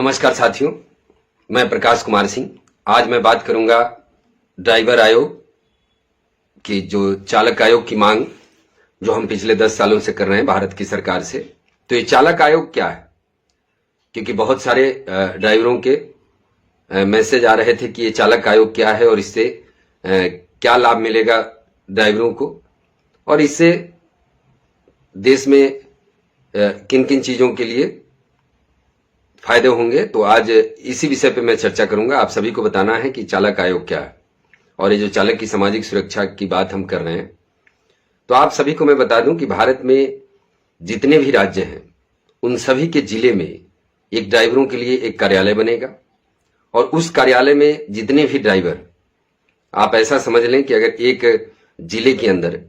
नमस्कार साथियों, मैं प्रकाश कुमार सिंह। आज मैं बात करूंगा ड्राइवर आयोग की जो चालक आयोग की मांग जो हम पिछले 10 सालों से कर रहे हैं भारत की सरकार से। तो ये चालक आयोग क्या है? क्योंकि बहुत सारे ड्राइवरों के मैसेज आ रहे थे कि ये चालक आयोग क्या है और इससे क्या लाभ मिलेगा ड्राइवरों को और इससे देश में किन किन चीजों के लिए फायदे होंगे। तो आज इसी विषय पे मैं चर्चा करूंगा। आप सभी को बताना है कि चालक आयोग क्या है और ये जो चालक की सामाजिक सुरक्षा की बात हम कर रहे हैं, तो आप सभी को मैं बता दूं कि भारत में जितने भी राज्य हैं उन सभी के जिले में एक ड्राइवरों के लिए एक कार्यालय बनेगा और उस कार्यालय में जितने भी ड्राइवर, आप ऐसा समझ लें कि अगर एक जिले के अंदर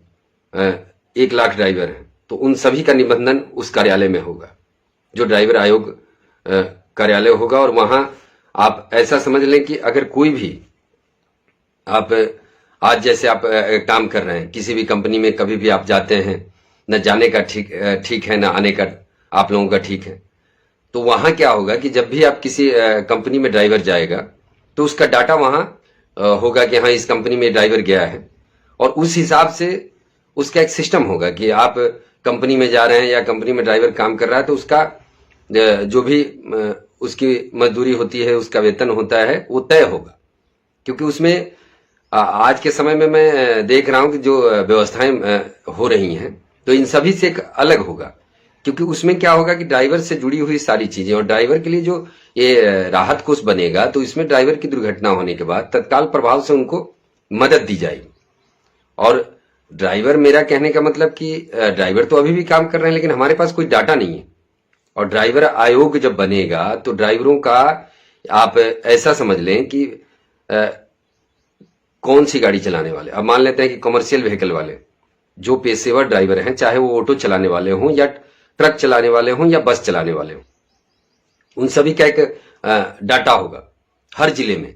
1 लाख ड्राइवर हैं तो उन सभी का निबंधन उस कार्यालय में होगा जो ड्राइवर आयोग कार्यालय होगा। और वहां आप ऐसा समझ लें कि अगर कोई भी आप आज जैसे आप काम कर रहे हैं किसी भी कंपनी में, कभी भी आप जाते हैं, न जाने का ठीक है, न आने का आप लोगों का ठीक है, तो वहां क्या होगा कि जब भी आप किसी कंपनी में ड्राइवर जाएगा तो उसका डाटा वहां होगा कि हाँ इस कंपनी में ड्राइवर गया है और उस हिसाब से उसका एक सिस्टम होगा कि आप कंपनी में जा रहे हैं या कंपनी में ड्राइवर काम कर रहा है तो उसका जो भी उसकी मजदूरी होती है, उसका वेतन होता है, वो तय होगा। क्योंकि उसमें आज के समय में मैं देख रहा हूं कि जो व्यवस्थाएं हो रही हैं तो इन सभी से एक अलग होगा। क्योंकि उसमें क्या होगा कि ड्राइवर से जुड़ी हुई सारी चीजें, और ड्राइवर के लिए जो ये राहत कोष बनेगा तो इसमें ड्राइवर की दुर्घटना होने के बाद तत्काल प्रभाव से उनको मदद दी जाएगी। और ड्राइवर, मेरा कहने का मतलब कि ड्राइवर तो अभी भी काम कर रहे हैं लेकिन हमारे पास कोई डाटा नहीं है। और ड्राइवर आयोग जब बनेगा तो ड्राइवरों का आप ऐसा समझ लें कि कौन सी गाड़ी चलाने वाले, अब मान लेते हैं कि कमर्शियल व्हीकल वाले जो पेशेवर ड्राइवर हैं, चाहे वो ऑटो चलाने वाले हों या ट्रक चलाने वाले हों या बस चलाने वाले हों, उन सभी का एक डाटा होगा हर जिले में।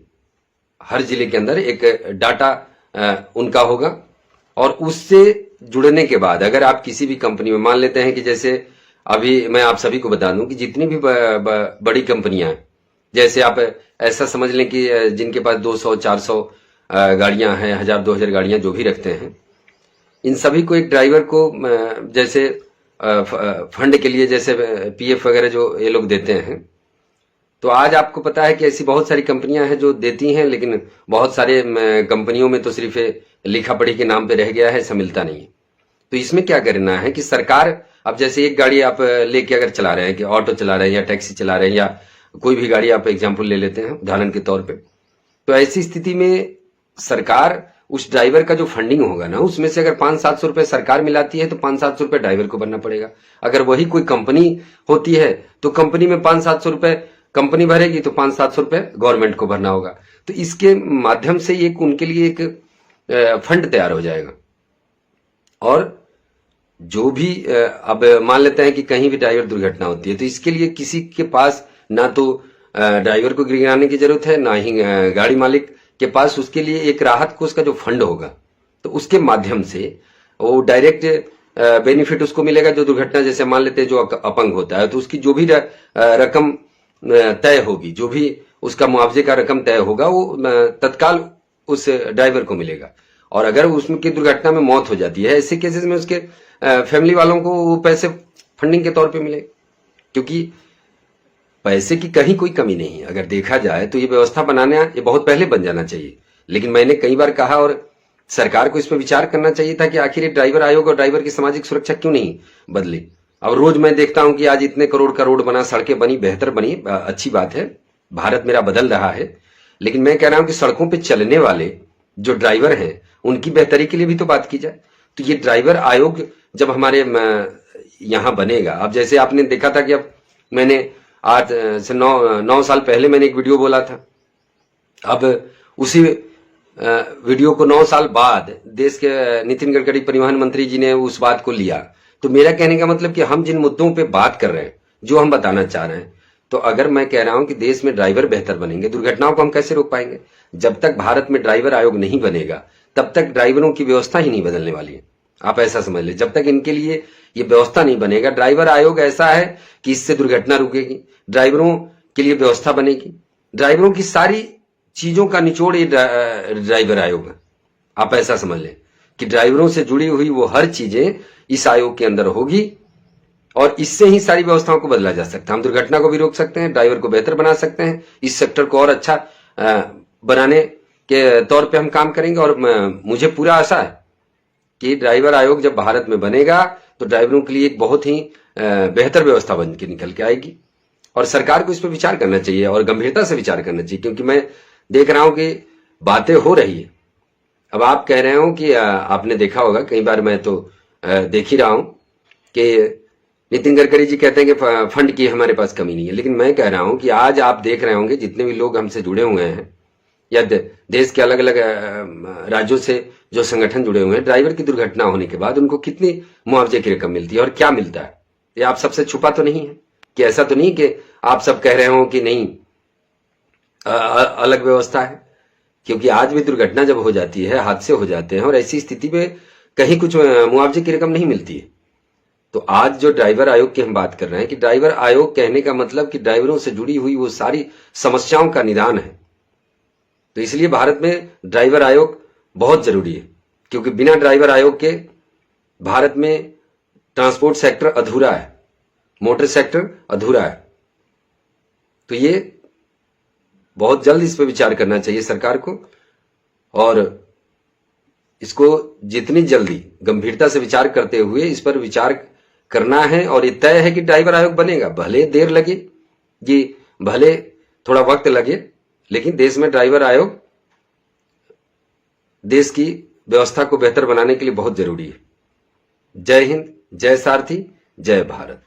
हर जिले के अंदर एक डाटा उनका होगा और उससे जुड़ने के बाद अगर आप किसी भी कंपनी में, मान लेते हैं कि जैसे अभी मैं आप सभी को बता दूं कि जितनी भी बड़ी कंपनियां हैं, जैसे आप ऐसा समझ लें कि जिनके पास 200-400 गाड़ियां हैं, 1000-2000 गाड़ियां जो भी रखते हैं, इन सभी को एक ड्राइवर को जैसे फंड के लिए जैसे पीएफ वगैरह जो ये लोग देते हैं, तो आज आपको पता है कि ऐसी बहुत सारी कंपनियां हैं जो देती हैं, लेकिन बहुत सारे कंपनियों में तो सिर्फ लिखा पढ़ी के नाम पे रह गया है, ऐसा मिलता नहीं है। तो इसमें क्या करना है कि सरकार, अब जैसे एक गाड़ी आप लेके अगर चला रहे हैं कि ऑटो चला रहे हैं या टैक्सी चला रहे हैं या कोई भी गाड़ी आप एग्जाम्पल ले लेते हैं उदाहरण के तौर पे, तो ऐसी स्थिति में सरकार उस ड्राइवर का जो फंडिंग होगा ना, उसमें से अगर 500-700 रुपए सरकार मिलाती है तो 500-700 रुपए ड्राइवर को भरना पड़ेगा। अगर वही कोई कंपनी होती है तो कंपनी में 500-700 रुपए कंपनी भरेगी तो 500-700 रुपए गवर्नमेंट को भरना होगा। तो इसके माध्यम से एक उनके लिए एक फंड तैयार हो जाएगा। और जो भी अब मान लेते हैं कि कहीं भी ड्राइवर दुर्घटना होती है तो इसके लिए किसी के पास ना तो ड्राइवर को गिराने की जरूरत है, ना ही गाड़ी मालिक के पास। उसके लिए एक राहत कोष का जो फंड होगा तो उसके माध्यम से वो डायरेक्ट बेनिफिट उसको मिलेगा। जो दुर्घटना, जैसे मान लेते हैं जो अपंग होता है तो उसकी जो भी रकम तय होगी, जो भी उसका मुआवजे का रकम तय होगा, वो तत्काल उस ड्राइवर को मिलेगा। और अगर उसकी दुर्घटना में मौत हो जाती है, ऐसे केसेस में उसके फैमिली वालों को वो पैसे फंडिंग के तौर पे मिले। क्योंकि पैसे की कहीं कोई कमी नहीं है। अगर देखा जाए तो ये व्यवस्था बनाना ये बहुत पहले बन जाना चाहिए, लेकिन मैंने कई बार कहा और सरकार को इस पर विचार करना चाहिए था कि आखिर ये ड्राइवर आयोग और ड्राइवर की सामाजिक सुरक्षा क्यों नहीं बदली। अब रोज मैं देखता हूं कि आज इतने करोड़ का रोड बना, सड़कें बनी, बेहतर बनी, अच्छी बात है, भारत मेरा बदल रहा है, लेकिन मैं कह रहा हूं कि सड़कों पर चलने वाले जो ड्राइवर हैं उनकी बेहतरी के लिए भी तो बात की जाए। तो ये ड्राइवर आयोग जब हमारे यहां बनेगा, अब जैसे आपने देखा था कि अब मैंने आज से 9 साल पहले मैंने एक वीडियो बोला था, अब उसी वीडियो को 9 साल बाद देश के नितिन गडकरी परिवहन मंत्री जी ने उस बात को लिया। तो मेरा कहने का मतलब कि हम जिन मुद्दों पे बात कर रहे हैं, जो हम बताना चाह रहे हैं, तो अगर मैं कह रहा हूं कि देश में ड्राइवर बेहतर बनेंगे, दुर्घटनाओं को हम कैसे रोक पाएंगे? जब तक भारत में ड्राइवर आयोग नहीं बनेगा तब तक ड्राइवरों की व्यवस्था ही नहीं बदलने वाली है। आप ऐसा समझ ले, जब तक इनके लिए ये व्यवस्था नहीं बनेगा, ड्राइवर आयोग ऐसा है कि इससे दुर्घटना रुकेगी, ड्राइवरों के लिए व्यवस्था बनेगी। ड्राइवरों की सारी चीजों का निचोड़ ये ड्राइवर आयोग है। आप ऐसा समझ लें कि ड्राइवरों से जुड़ी हुई वो हर चीजें इस आयोग के अंदर होगी और इससे ही सारी व्यवस्थाओं को बदला जा सकता है। हम दुर्घटना को भी रोक सकते हैं, ड्राइवर को बेहतर बना सकते हैं, इस सेक्टर को और अच्छा बनाने के तौर पे हम काम करेंगे। और मुझे पूरा आशा है कि ड्राइवर आयोग जब भारत में बनेगा तो ड्राइवरों के लिए एक बहुत ही बेहतर व्यवस्था बन के निकल के आएगी। और सरकार को इस पर विचार करना चाहिए और गंभीरता से विचार करना चाहिए, क्योंकि मैं देख रहा हूं कि बातें हो रही है। अब आप कह रहे हो कि आपने देखा होगा, कई बार मैं तो देख ही रहा हूं कि नितिन गडकरी जी कहते हैं कि फंड की हमारे पास कमी नहीं है, लेकिन मैं कह रहा हूं कि आज आप देख रहे होंगे जितने भी लोग हमसे जुड़े हुए हैं या देश के अलग अलग राज्यों से जो संगठन जुड़े हुए हैं, ड्राइवर की दुर्घटना होने के बाद उनको कितनी मुआवजे की रकम मिलती है और क्या मिलता है, ये आप सबसे छुपा तो नहीं है कि ऐसा तो नहीं कि आप सब कह रहे हो कि नहीं अलग व्यवस्था है। क्योंकि आज भी दुर्घटना जब हो जाती है, हादसे हो जाते हैं और ऐसी स्थिति में कहीं कुछ मुआवजे की रकम नहीं मिलती है। तो आज जो ड्राइवर आयोग की हम बात कर रहे हैं कि ड्राइवर आयोग कहने का मतलब कि ड्राइवरों से जुड़ी हुई वो सारी समस्याओं का निदान है। तो इसलिए भारत में ड्राइवर आयोग बहुत जरूरी है, क्योंकि बिना ड्राइवर आयोग के भारत में ट्रांसपोर्ट सेक्टर अधूरा है, मोटर सेक्टर अधूरा है। तो ये बहुत जल्द इस पर विचार करना चाहिए सरकार को और इसको जितनी जल्दी गंभीरता से विचार करते हुए इस पर विचार करना है। और ये तय है कि ड्राइवर आयोग बनेगा, भले देर लगे, ये भले थोड़ा वक्त लगे, लेकिन देश में ड्राइवर आयोग देश की व्यवस्था को बेहतर बनाने के लिए बहुत जरूरी है। जय हिंद, जय सारथी, जय भारत।